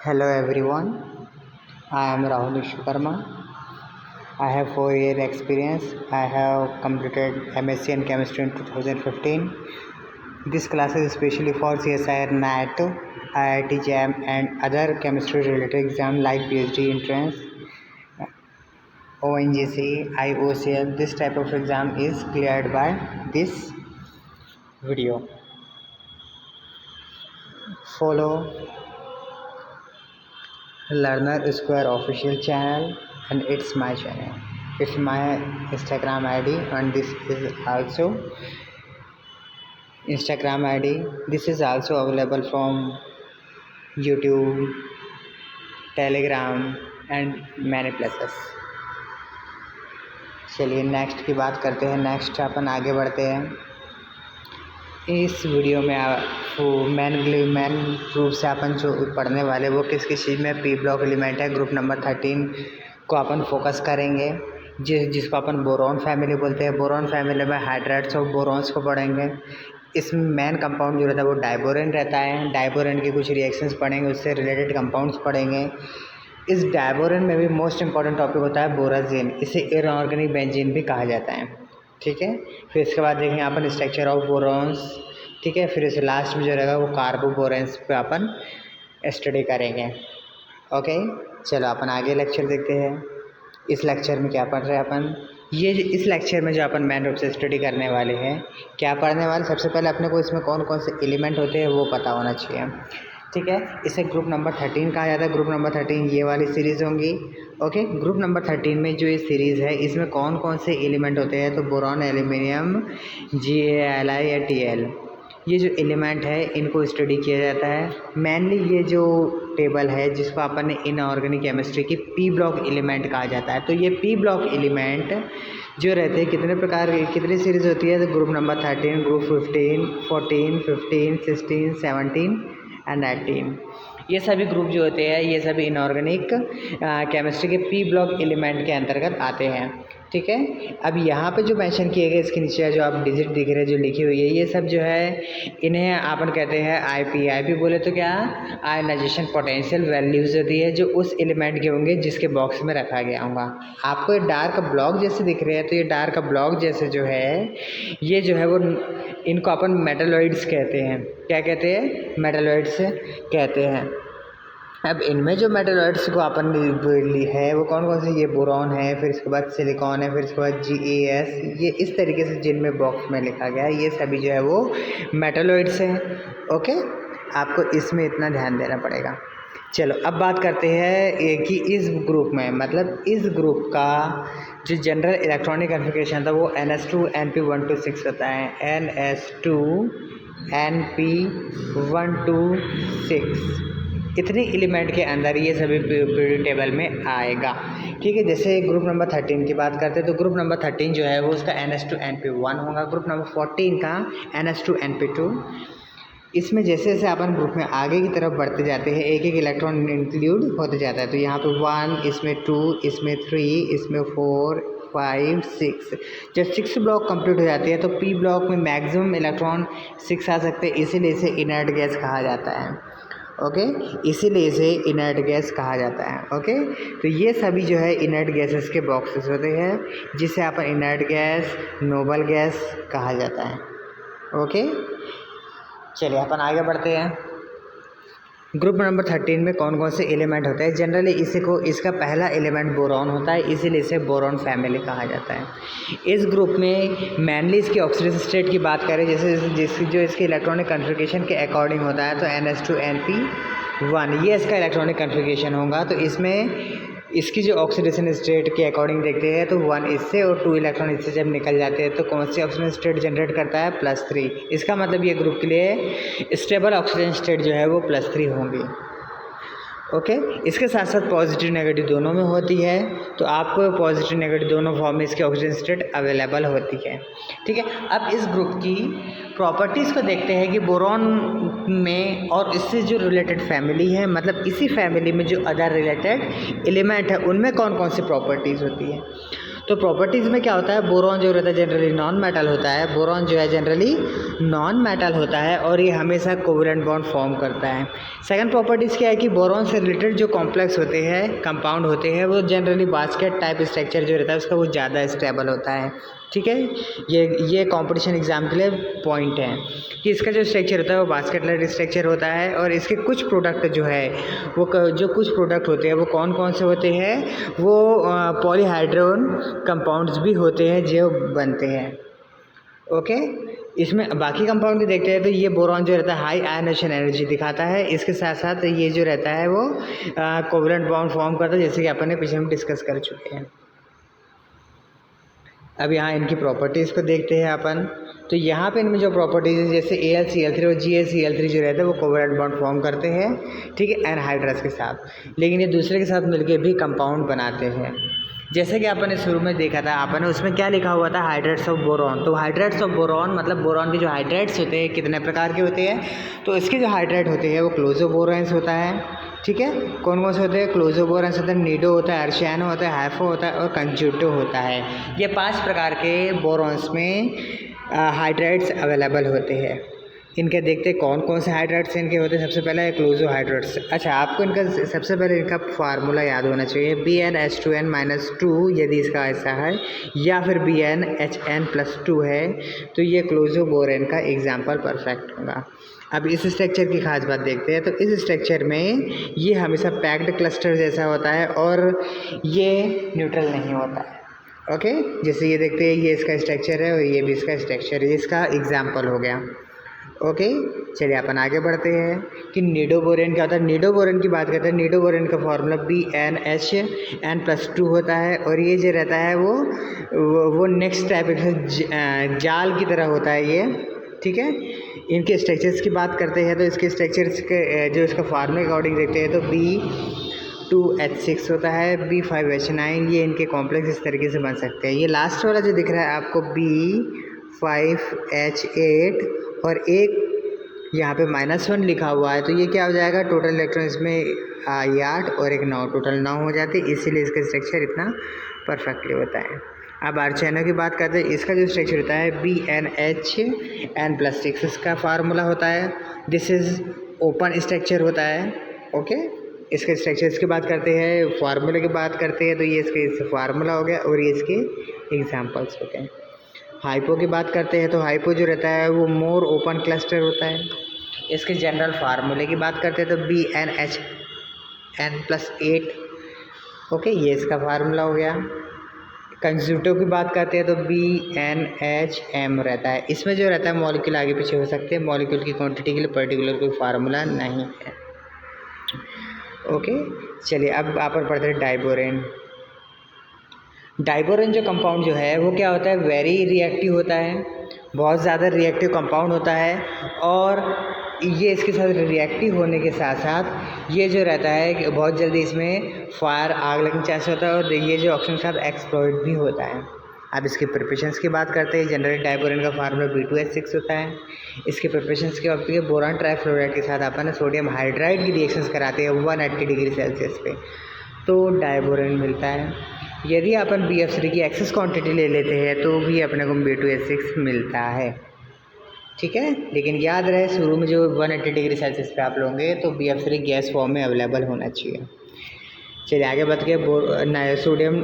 Hello everyone, I am Rahul Vishwakarma. I have 4 year experience. I have completed MSc in Chemistry in 2015. This class is especially for CSIR NAT, IIT JAM and other chemistry related exam like PhD entrance, ONGC, IOCL. This type of exam is cleared by this video. Follow Learner Square official channel and it's my channel. It's my Instagram ID and this is also Instagram ID. This is also available from YouTube, Telegram and many places. चलिए next की बात करते हैं। Next अपन आगे बढ़ते हैं। इस video में मेन रूप से अपन जो पढ़ने वाले वो किस चीज़ में पी ब्लॉक एलिमेंट है ग्रुप नंबर 13 को अपन फोकस करेंगे, जिसको अपन बोरॉन फैमिली बोलते हैं। बोरॉन फैमिली में हाइड्राइड्स ऑफ बोरॉन्स को पढ़ेंगे। इसमें मेन कंपाउंड जो रहता है वो डाइबोरेन रहता है। डाइबोरेन के कुछ रिएक्शंस पढ़ेंगे, उससे रिलेटेड कंपाउंड्स पढ़ेंगे। इस डाइबोरेन में भी मोस्ट इंपॉर्टेंट टॉपिक होता है बोराजीन। इसे इनऑर्गेनिक बेंजीन भी कहा जाता है। ठीक है, फिर इसके बाद देखेंगे अपन स्ट्रक्चर ऑफ बोरॉन्स। ठीक है, फिर इसे लास्ट में जो रहेगा वो कार्बोबोरेंस पे अपन स्टडी करेंगे। ओके, चलो अपन आगे लेक्चर देखते हैं। इस लेक्चर में क्या पढ़ रहे हैं अपन, इस लेक्चर में जो अपन मेन रूप से स्टडी करने वाले हैं, क्या पढ़ने वाले, सबसे पहले अपने को इसमें कौन कौन से एलिमेंट होते हैं वो पता होना चाहिए। ठीक है, इसे ग्रुप नंबर 13 कहा जाता है। ग्रुप नंबर 13 ये वाली सीरीज़ होंगी। ओके, ग्रुप नंबर 13 में जो ये सीरीज़ है इसमें कौन कौन से एलिमेंट होते हैं, तो बोरॉन, एल्यूमिनियम, GaLi या Tl, ये जो एलिमेंट है इनको स्टडी किया जाता है। मेनली ये जो टेबल है जिसको अपन ने इनऑर्गेनिक केमिस्ट्री की पी ब्लॉक एलिमेंट कहा जाता है। तो ये पी ब्लॉक एलिमेंट जो रहते हैं कितने प्रकार की, कितनी सीरीज़ होती है, तो ग्रुप नंबर 13, ग्रुप 15, 14, 15, 16, 17 एंड 18, ये सभी ग्रुप जो होते हैं ये सभी इनऑर्गेनिक केमिस्ट्री के पी ब्लॉक एलिमेंट के अंतर्गत आते हैं। ठीक है, अब यहाँ पे जो मेंशन किए गए इसके नीचे जो आप डिजिट दिख रहे हैं जो लिखी हुई है, ये सब जो है इन्हें अपन कहते हैं आईपी बोले तो क्या, आयनाइजेशन पोटेंशियल वैल्यूज़ होती है जो उस एलिमेंट के होंगे जिसके बॉक्स में रखा गया होगा। आपको ये डार्क ब्लॉक जैसे दिख रहे हैं, तो ये डार्क ब्लॉक जैसे जो है ये जो है वो इनको अपन मेटलॉइड्स कहते हैं। क्या कहते हैं, मेटलॉइड्स कहते हैं। अब इनमें जो मेटलॉइड्स को अपन ली है वो कौन कौन से, ये बोरॉन है, फिर इसके बाद सिलिकॉन है, फिर इसके बाद GaS, ये इस तरीके से जिनमें बॉक्स में लिखा गया है ये सभी जो है वो मेटलॉइड्स हैं। ओके, आपको इसमें इतना ध्यान देना पड़ेगा। चलो अब बात करते हैं कि इस ग्रुप में, मतलब इस ग्रुप का जो जनरल इलेक्ट्रॉनिक कॉन्फ़िगरेशन था वो NS2NP126 होता है। NS2NP126 इतने एलिमेंट के अंदर ये सभी पीरियड टेबल में आएगा। ठीक है, जैसे ग्रुप नंबर 13 की बात करते हैं तो ग्रुप नंबर 13 जो है वो उसका NS2NP1 होगा। ग्रुप नंबर 14 का NS2NP2। इसमें जैसे जैसे अपन ग्रुप में आगे की तरफ बढ़ते जाते हैं एक एक इलेक्ट्रॉन इंक्लूड होते जाता है। तो यहाँ पे 1, इसमें 2, इसमें 3, इसमें 4, 5, 6। जब 6 ब्लॉक कंप्लीट हो जाती है तो पी ब्लॉक में मैक्सिमम इलेक्ट्रॉन 6 आ सकते हैं, इसीलिए इसे इनर्ट गैस कहा जाता है। ओके, इसीलिए इसे इनर्ट गैस कहा जाता है। ओके, तो ये सभी जो है इनर्ट गैसेस के बॉक्सेस होते हैं जिसे अपन इनर्ट गैस, नोबल गैस कहा जाता है। ओके, चलिए अपन आगे बढ़ते हैं। ग्रुप नंबर 13 में कौन कौन से एलिमेंट होते हैं, जनरली इसका पहला एलिमेंट बोरॉन होता है, इसीलिए इसे बोरॉन फैमिली कहा जाता है। इस ग्रुप में मेनली इसकी ऑक्सीडेशन स्टेट की बात करें, जैसे जो इसके इलेक्ट्रॉनिक कॉन्फ़िगरेशन के अकॉर्डिंग होता है, तो NS2NP1 ये इसका इलेक्ट्रॉनिक कॉन्फ़िगरेशन होगा। तो इसमें इसकी जो ऑक्सीडेशन स्टेट के अकॉर्डिंग देखते हैं तो 1 इससे और 2 इलेक्ट्रॉन इससे जब निकल जाते हैं तो कौन सी ऑक्सीजन स्टेट जनरेट करता है, +3। इसका मतलब ये ग्रुप के लिए स्टेबल ऑक्सीजन स्टेट जो है वो +3 होंगी। ओके, इसके साथ साथ पॉजिटिव नेगेटिव दोनों में होती है, तो आपको पॉजिटिव नेगेटिव दोनों फॉर्म में इसकी ऑक्सीजन स्टेट अवेलेबल होती है। ठीक है, अब इस ग्रुप की प्रॉपर्टीज़ को देखते हैं कि बोरॉन में और इससे जो रिलेटेड फैमिली है, मतलब इसी फैमिली में जो अदर रिलेटेड एलिमेंट है उनमें कौन कौन सी प्रॉपर्टीज़ होती है। तो प्रॉपर्टीज़ में क्या होता है, बोरॉन जो रहता है जनरली नॉन मेटल होता है, बोरॉन जो है जनरली नॉन मेटल होता है और ये हमेशा कोवेलेंट बॉन्ड फॉर्म करता है। सेकंड प्रॉपर्टीज़ क्या है कि बोरॉन से रिलेटेड जो कॉम्प्लेक्स होते हैं, कंपाउंड होते हैं, वो जनरली बास्केट टाइप स्ट्रक्चर जो रहता है उसका वो ज़्यादा स्टेबल होता है। ठीक है, ये कंपटीशन एग्जाम के लिए पॉइंट है कि इसका जो स्ट्रक्चर होता है वो बास्केट लाइक स्ट्रक्चर होता है और इसके कुछ प्रोडक्ट जो है वो जो कुछ प्रोडक्ट होते हैं वो कौन कौन से होते हैं, वो पॉलीहाइड्रोन कंपाउंड्स भी होते हैं जो बनते हैं। ओके, इसमें बाकी कंपाउंड भी देखते हैं तो ये बोरॉन जो रहता है हाई आयनाइजेशन एनर्जी दिखाता है, इसके साथ साथ ये जो रहता है वो कोवेलेंट बॉन्ड फॉर्म करता है, जैसे कि अपन ने पीछे में डिस्कस कर चुके हैं। अब यहाँ इनकी प्रॉपर्टीज़ को देखते हैं अपन। तो यहाँ पे इनमें जो प्रॉपर्टीज़ है जैसे AlCl3 और GaCl3 जो रहता है वो कोवेलेंट बॉन्ड फॉर्म करते हैं, ठीक है, एनहाइड्रस के साथ, लेकिन ये दूसरे के साथ मिलके भी कंपाउंड बनाते हैं। जैसे कि आपने शुरू में देखा था, आपने उसमें क्या लिखा हुआ था, हाइड्रेट्स ऑफ बोरॉन। तो हाइड्रेट्स ऑफ बोरॉन मतलब बोरॉन के जो हाइड्रेट्स होते हैं कितने प्रकार के होते हैं, तो इसके जो हाइड्रेट होते हैं वो क्लोजोबोरेंस होता है। ठीक है, कौन कौन से होते हैं, क्लोजोबोरेंस होता है, नीडो होता है, अर्शियानो होता है, हाइफो होता है और कंज्यूटिव होता है। ये 5 प्रकार के बोरॉन्स में हाइड्रेट्स अवेलेबल होते हैं। इनके देखते कौन कौन से हाइड्रेट्स इनके होते हैं। सबसे पहला है क्लोजो हाइड्रेट्स। अच्छा, आपको इनका सबसे पहले इनका फार्मूला याद होना चाहिए, BnH2n-2 यदि इसका ऐसा है, या फिर BnHn+2 है, तो ये क्लोजो बोरेन का एग्जाम्पल परफेक्ट होगा। अब इस स्ट्रक्चर की खास बात देखते हैं। तो इस स्ट्रक्चर में ये हमेशा पैक्ड क्लस्टर जैसा होता है और ये न्यूट्रल नहीं होता है। ओके, जैसे ये देखते हैं, ये इसका स्ट्रक्चर है और ये भी इसका स्ट्रक्चर है, इसका एग्जाम्पल हो गया। ओके, चलिए अपन आगे बढ़ते हैं कि निडोबोरेन क्या होता है। निडोबोरेन की बात करते हैं। निडोबोरेन का फॉर्मूला BnHn+2 होता है और ये जो रहता है वो नेक्स्ट टाइप जाल की तरह होता है ये। ठीक है, इनके स्ट्रक्चर्स की बात करते हैं तो इसके स्ट्रक्चर्स के जो इसका फार्मूले अकॉर्डिंग देखते हैं तो B2H6 होता है, B5H9, ये इनके कॉम्प्लेक्स इस तरीके से बन सकते हैं। ये लास्ट वाला जो दिख रहा है आपको B5H8 और एक यहाँ पे -1 लिखा हुआ है, तो ये क्या हो जाएगा, टोटल इलेक्ट्रॉन इसमें 8 और एक 9, टोटल 9 हो जाते हैं, इसीलिए इसका स्ट्रक्चर इतना परफेक्टली होता है। अब अर्शियानो की बात करते हैं। इसका जो स्ट्रक्चर होता है BnHn+6, इसका फार्मूला होता है, दिस इज़ ओपन स्ट्रक्चर होता है। ओके, इसके स्ट्रक्चर्स की बात करते हैं, फार्मूले की बात करते हैं, तो ये इसके फार्मूला हो गया और ये इसके एग्जाम्पल्स हो गए। हाइपो की बात करते हैं तो हाइपो जो रहता है वो मोर ओपन क्लस्टर होता है। इसके जनरल फार्मूले की बात करते हैं तो BnHn+8। ओके, ये इसका फार्मूला हो गया। कंज्यूटिव की बात करते हैं तो BnHm रहता है। इसमें जो रहता है मॉलिक्यूल आगे पीछे हो सकते हैं, मॉलिक्यूल की क्वांटिटी के लिए पर्टिकुलर कोई फार्मूला नहीं है। ओके, चलिए अब आप पढ़ते हैं डाइबोरेन। डाइबोरेन जो कंपाउंड जो है वो क्या होता है, वेरी रिएक्टिव होता है, बहुत ज़्यादा रिएक्टिव कंपाउंड होता है और ये इसके साथ रिएक्टिव होने के साथ साथ ये जो रहता है कि बहुत जल्दी इसमें फायर आग लगने के चांस होता है और ये जो ऑक्सीजन के साथ एक्सप्लोइड भी होता है। अब इसके प्रिपरेशंस की बात करते हैं। जनरली डाइबोरेन का फार्मूला B2H6 होता है। इसके प्रिपरेशंस के वक्त बोरान ट्राइफ्लोराइड के साथ अपन सोडियम हाइड्राइड की रिएक्शंस कराते हैं 180 डिग्री सेल्सियस पे, तो डाइबोरेन मिलता है। यदि अपन BF3 की एक्सेस क्वांटिटी ले लेते हैं तो भी अपने को B2H6 मिलता है। ठीक है, लेकिन याद रहे शुरू में जो 180 डिग्री सेल्सियस पे आप लोगे तो BF3 गैस फॉर्म में अवेलेबल होना चाहिए। चलिए आगे बढ़ के सोडियम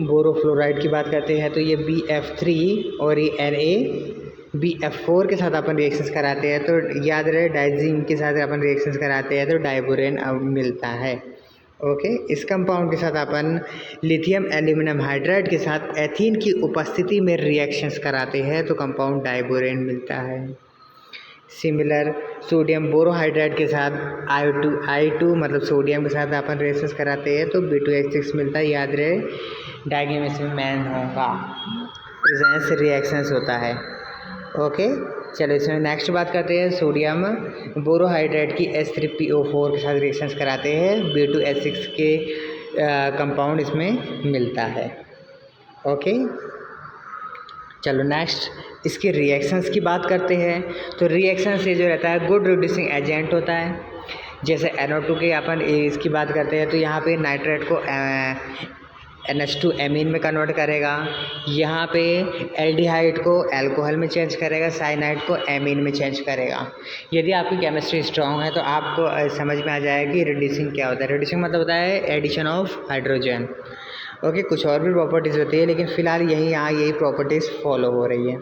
बोरोफ्लोराइड की बात करते हैं तो ये BF3 और ये NaBF4 के साथ अपन रिएक्शंस कराते हैं, तो याद रहे डाइजीन के साथ अपन रिएक्शंस कराते हैं तो डाइबोरेन अब मिलता है। ओके, इस कंपाउंड के साथ अपन लिथियम एल्यूमिनियम हाइड्राइड के साथ एथीन की उपस्थिति में रिएक्शंस कराते हैं तो कंपाउंड डाइबोरेन मिलता है। सिमिलर सोडियम बोरोहाइड्राइड के साथ I2 मतलब सोडियम के साथ अपन रिएक्शंस कराते हैं तो B2H6 मिलता है। याद रहे डायग्राम इसमें मैन होगा, प्रेजेंस रिएक्शंस होता है। ओके, चलो इसमें नेक्स्ट बात करते हैं। सोडियम बोरोहाइड्राइड की H3PO4 के साथ रिएक्शंस कराते हैं, B2H6 के कंपाउंड इसमें मिलता है। ओके, चलो नेक्स्ट इसके रिएक्शंस की बात करते हैं। तो रिएक्शन से जो रहता है गुड रिड्यूसिंग एजेंट होता है। जैसे NO2 के अपन इसकी बात करते हैं तो यहाँ पे नाइट्रेट को NH2 एमीन में कन्वर्ट करेगा, यहाँ पे एल्डिहाइड को अल्कोहल में चेंज करेगा, साइनाइड को एमीन में चेंज करेगा। यदि आपकी केमिस्ट्री स्ट्रॉन्ग है तो आपको समझ में आ जाएगा कि रिड्यूसिंग क्या होता है। रिड्यूसिंग मतलब होता है एडिशन ऑफ हाइड्रोजन। ओके, कुछ और भी प्रॉपर्टीज़ होती है लेकिन फ़िलहाल यही प्रॉपर्टीज़ फॉलो हो रही है।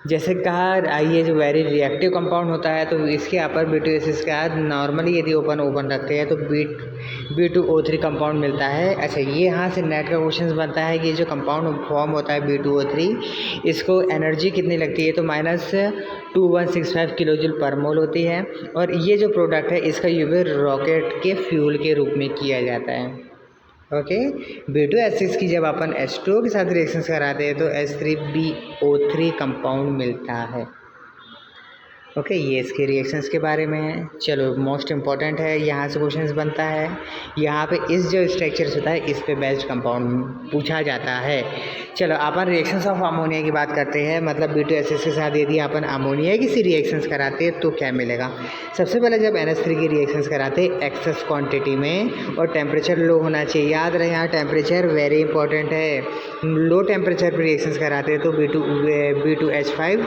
जैसे कहा ये जो वेरी रिएक्टिव कंपाउंड होता है तो इसके अपर B2S के बाद नॉर्मली यदि ओपन रखते हैं तो B2O3 कंपाउंड मिलता है। अच्छा, ये यहाँ से नेट का क्वेश्चन बनता है कि जो कंपाउंड फॉर्म होता है B2O3, इसको एनर्जी कितनी लगती है तो -2165 किलोजूल पर मोल होती है। और ये जो प्रोडक्ट है इसका यूज रॉकेट के फ्यूल के रूप में किया जाता है। ओके, B2S6 की जब अपन H2O के साथ रिएक्शंस कराते हैं तो H3BO3 कंपाउंड मिलता है। ओके, ये इसके रिएक्शंस के बारे में है। चलो, मोस्ट इम्पॉर्टेंट है, यहाँ से क्वेश्चंस बनता है। यहाँ पे इस जो स्ट्रक्चर्स होता है इस पे बेस्ड कंपाउंड पूछा जाता है। चलो, अपन रिएक्शंस ऑफ अमोनिया की बात करते हैं। मतलब B2S6 के साथ यदि अपन अमोनिया की सी रिएक्शंस कराते हैं तो क्या मिलेगा। सबसे पहले जब NH3 की रिएक्शंस कराते हैं एक्सेस क्वांटिटी में और टेम्परेचर लो होना चाहिए। याद रहे, यहाँ टेम्परेचर वेरी इंपॉर्टेंट है। लो टेम्परेचर पर रिएक्शंस कराते हैं तो B2H5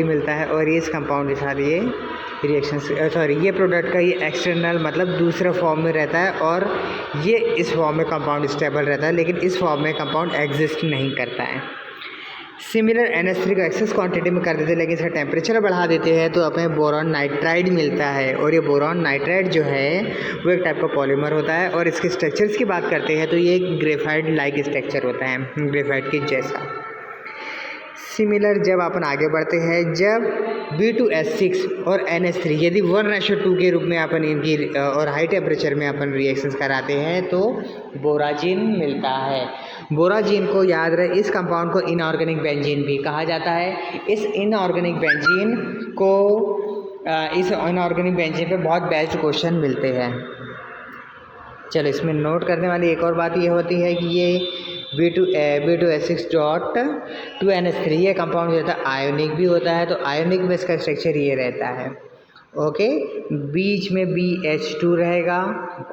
मिलता है और इस कंपाउंड के साथ ये रिएक्शंस ये प्रोडक्ट का ये एक्सटर्नल मतलब दूसरा फॉर्म में रहता है और ये इस फॉर्म में कंपाउंड स्टेबल रहता है, लेकिन इस फॉर्म में कंपाउंड एग्जिस्ट नहीं करता है। सिमिलर NH3 को एक्सेस क्वांटिटी में कर देते हैं लेकिन इसका टेम्परेचर बढ़ा देते हैं तो अपने बोरॉन नाइट्राइड मिलता है। और ये बोरॉन नाइट्राइड जो है वो एक टाइप का पॉलीमर होता है। और इसके स्ट्रक्चर्स की बात करते हैं तो ये एक ग्रेफाइट लाइक स्ट्रक्चर होता है, ग्रेफाइट के जैसा। सिमिलर जब अपन आगे बढ़ते हैं, जब B2S6 और NH3 यदि 1:2 के रूप में अपन इनकी और हाई टेम्परेचर में अपन रिएक्शंस कराते हैं तो बोराजिन मिलता है। बोराजिन को याद रहे, इस कंपाउंड को इनऑर्गेनिक बेंजीन भी कहा जाता है। इस इनऑर्गेनिक बेंजीन पे बहुत बेस्ट क्वेश्चन मिलते हैं। चलो, इसमें नोट करने वाली एक और बात ये होती है कि ये B2S6.2NH3 ये कंपाउंड जो रहता है आयोनिक भी होता है। तो आयोनिक में इसका स्ट्रक्चर ये रहता है। ओके, बीच में BH2 रहेगा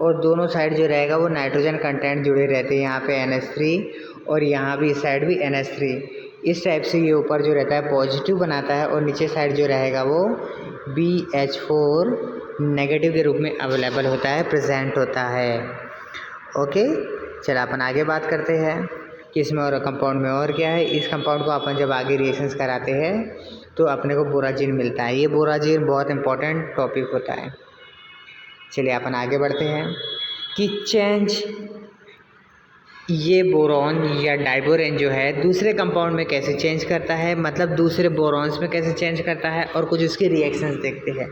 और दोनों साइड जो रहेगा वो नाइट्रोजन कंटेंट जुड़े रहते हैं। यहाँ पे NH3 और यहाँ भी इस साइड भी NH3। इस टाइप से ये ऊपर जो रहता है पॉजिटिव बनाता है और नीचे साइड जो रहेगा वो BH4 नेगेटिव के रूप में अवेलेबल होता है, प्रेजेंट होता है। ओके, चलो अपन आगे बात करते हैं कि इसमें और कंपाउंड में और क्या है। इस कंपाउंड को अपन जब आगे रिएक्शंस कराते हैं तो अपने को बोराजिन मिलता है। ये बोराजिन बहुत इंपॉर्टेंट टॉपिक होता है। चलिए अपन आगे बढ़ते हैं कि चेंज ये बोरॉन या डाइबोरेन जो है दूसरे कंपाउंड में कैसे चेंज करता है, मतलब दूसरे बोरॉन्स में कैसे चेंज करता है और कुछ उसकी रिएक्शंस देखते हैं।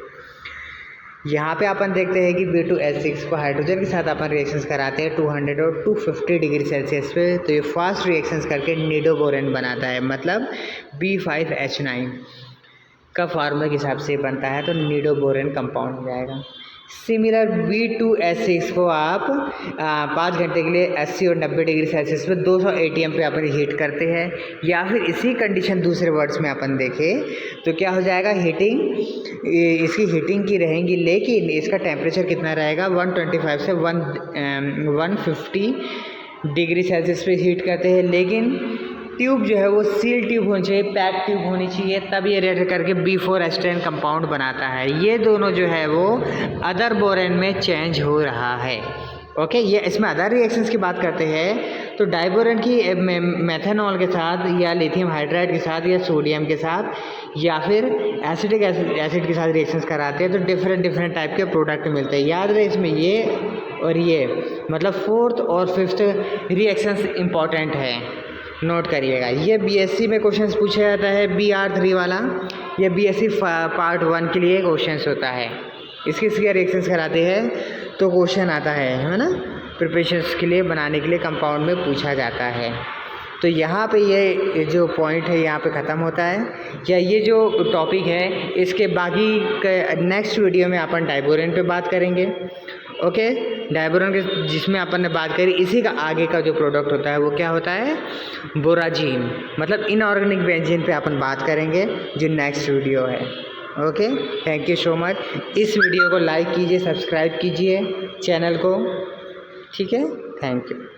यहाँ पे अपन देखते हैं कि B2S6 को हाइड्रोजन के साथ अपन रिएक्शंस कराते हैं 200 और 250 डिग्री सेल्सियस पे, तो ये फास्ट रिएक्शंस करके निडोबोरेन बनाता है। मतलब B5H9 का फार्मूला के हिसाब से बनता है तो निडोबोरेन कंपाउंड हो जाएगा। सिमिलर B2S6 को आप 5 घंटे के लिए 80 और 90 डिग्री सेल्सियस पे 200 ATM पे अपन हीट करते हैं। या फिर इसी कंडीशन दूसरे वर्ड्स में अपन देखें तो क्या हो जाएगा, हीटिंग इसकी हीटिंग की रहेंगी लेकिन इसका टेम्परेचर कितना रहेगा 125 से 150 डिग्री सेल्सियस पे हीट करते हैं। लेकिन ट्यूब जो है वो सील ट्यूब होनी चाहिए, पैक ट्यूब होनी चाहिए, तब ये रिएक्ट करके B4H10 कंपाउंड बनाता है। ये दोनों जो है वो अदर बोरेन में चेंज हो रहा है। ओके, ये इसमें अदर रिएक्शंस की बात करते हैं तो डाइबोरेन की मेथनॉल के साथ या लिथियम हाइड्राइड के साथ या सोडियम के साथ या फिर एसिटिक एसिड के साथ रिएक्शंस कराते हैं तो डिफरेंट टाइप के प्रोडक्ट मिलते हैं। याद रहे, इसमें ये और ये मतलब 4th और 5th रिएक्शंस इंपॉर्टेंट है, नोट करिएगा। ये BSc में क्वेश्चंस पूछा जाता है, BR3 वाला। ये BSc पार्ट 1 के लिए क्वेश्चंस होता है। इसके रिएक्शंस कराते हैं तो क्वेश्चन आता है ना, प्रिपरेशंस के लिए बनाने के लिए कंपाउंड में पूछा जाता है। तो यहाँ पे ये जो पॉइंट है यहाँ पे ख़त्म होता है, या ये जो टॉपिक है इसके बाकी नेक्स्ट वीडियो में अपन डाइबोरेन पे बात करेंगे। ओके, डाइबोरेन के जिसमें अपन ने बात करी, इसी का आगे का जो प्रोडक्ट होता है वो क्या होता है, बोराजिन। मतलब इनऑर्गेनिक बेंजीन पे अपन बात करेंगे जो नेक्स्ट वीडियो है। Okay, thank you so much. इस वीडियो को लाइक कीजिए, सब्सक्राइब कीजिए चैनल को, ठीक है। Thank you.